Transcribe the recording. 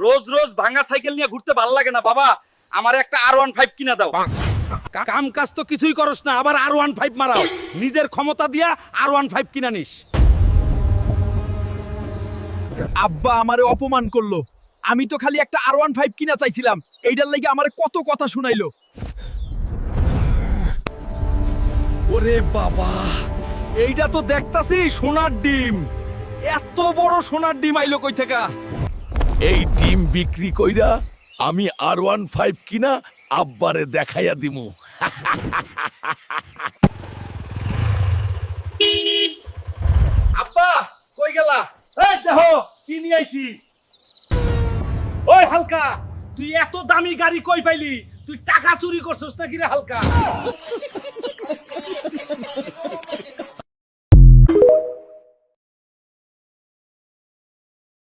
রোজ রোজ ভাঙা সাইকেল নিয়ে ঘুরতে ভালো লাগে না বাবা, আমার একটা R15 কিনা দাও। কাম কাজ তো কিছুই করস না, আবার R15 মারাও। নিজের ক্ষমতা দিয়া R15 কিনা নিস। আব্বা আমারে অপমান করলো। আমি তো খালি একটা R15 কিনা চাইছিলাম, এইটার লাগি আমারে কত কথা শুনাইলো। ওরে বাবা, এইটা তো দেখতাছি সোনার ডিম। এত বড় সোনার ডিম আইলো কই থেকে? এই ডিম বিক্রি কইরা আমি R15 কিনা আব্বারে দেখাইয়া দিমু। আব্বা কই গেলা? এই দেখো কি নিয়ে আইছি। ওই হালকা, তুই এত দামি গাড়ি কই পাইলি? তুই টাকা চুরি করছস নাকি রে হালকা?